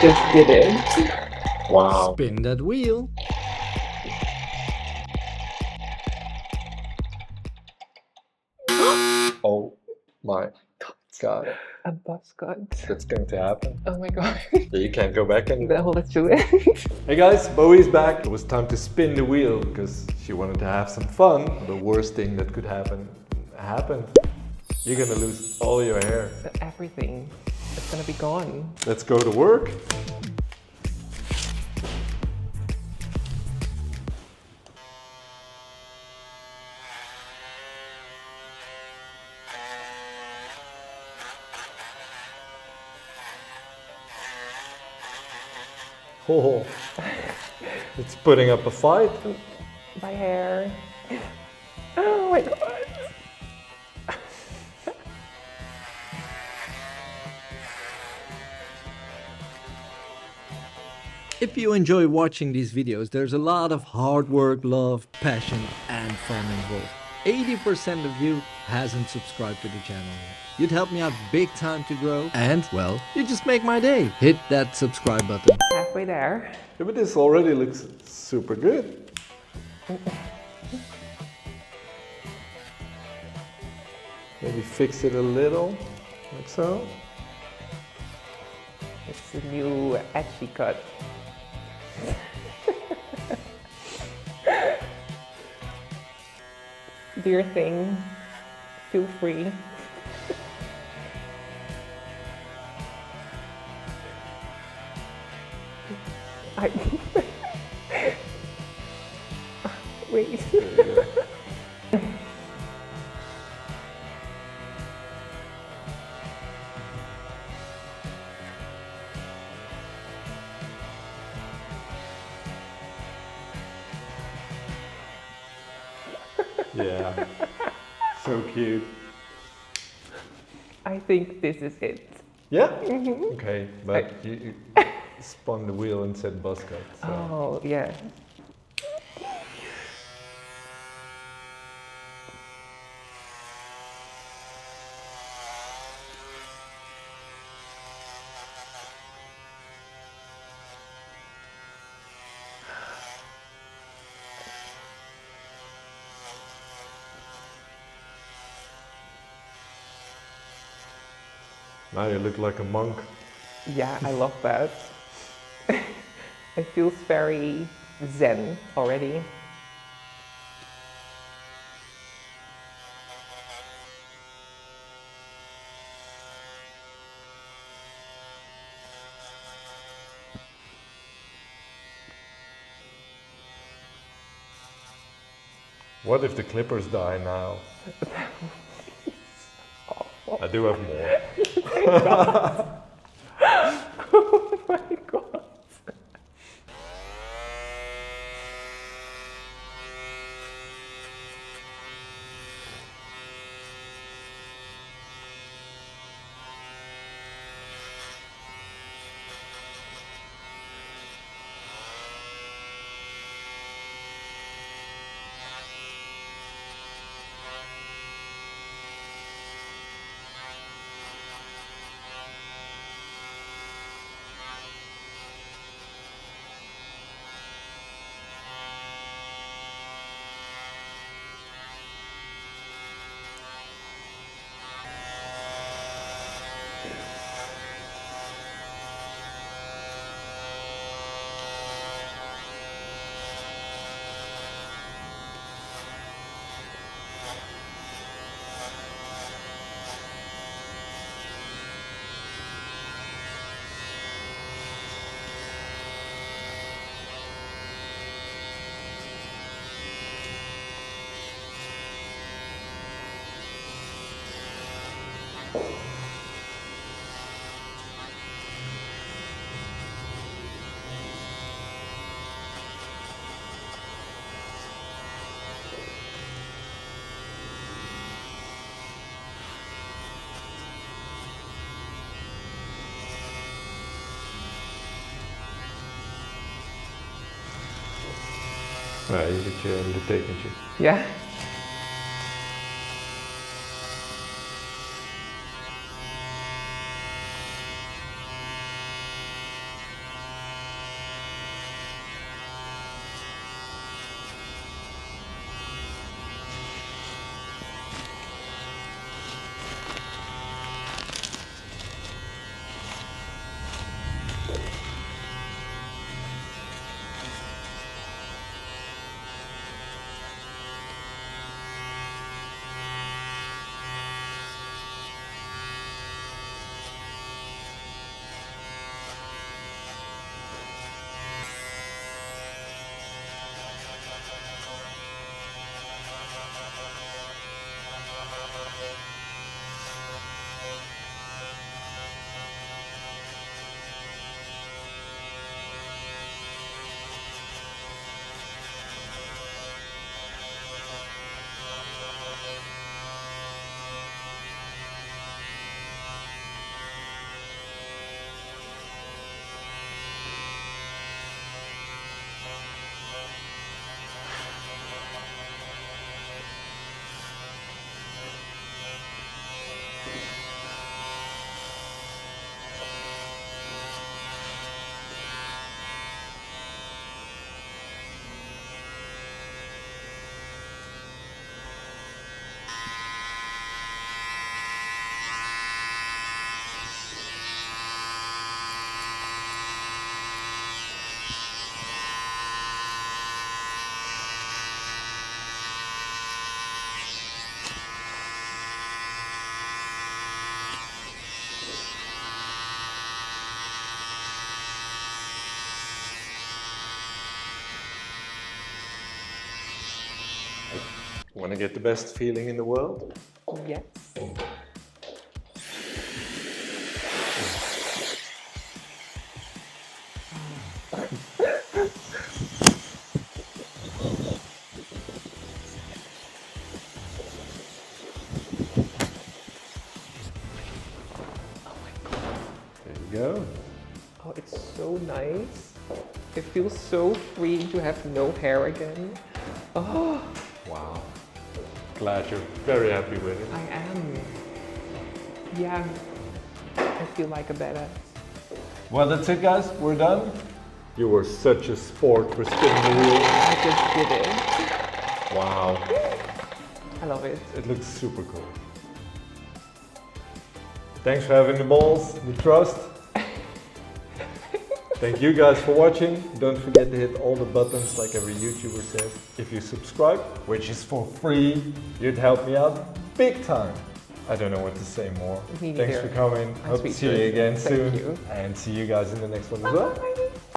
Just did it. Wow. Spin that wheel. Oh my god. A buzz cut. That's going to happen. Oh my god. You can't go back anymore. Well, let's do it. Hey guys, Boey's back. It was time to spin the wheel because she wanted to have some fun. The worst thing that could happen happened. You're gonna lose all your hair. Everything. It's gonna be gone. Let's go to work. Oh, it's putting up a fight. My hair. Oh my god. If you enjoy watching these videos, there's a lot of hard work, love, passion, and fun involved. 80% of you hasn't subscribed to the channel yet. You'd help me out big time to grow, and, well, you just make my day. Hit that subscribe button. Halfway there. Yeah, but this already looks super good. Maybe fix it a little, like so. It's the new edgy cut. Do your thing. Feel free. I wait. Yeah, so cute. I think this is it. Yeah? Okay, but you spun the wheel and said BUZZCUT. So. Oh, yeah. Now you look like a monk. Yeah, I love that. It feels very zen already. What if the clippers die now? Awful. I do have more. Oh my god. Ja, hier zit je de tekentjes. Ja. Want to get the best feeling in the world? Yes. There you go. Oh, it's so nice. It feels so free to have no hair again. Oh, Wow. Glad you're very happy with it. I am. Yeah, I feel like a badass. Well, that's it, guys. We're done. You were such a sport for spinning the wheel. I just did it. Wow. I love it. It looks super cool. Thanks for having the balls, the trust. Thank you guys for watching. Don't forget to hit all the buttons like every YouTuber says. If you subscribe, which is for free, you'd help me out big time. I don't know what to say more. Me Thanks neither. for coming. I'm Hope to see you speechless. again Thank soon. you. And see you guys in the next one as well. Bye.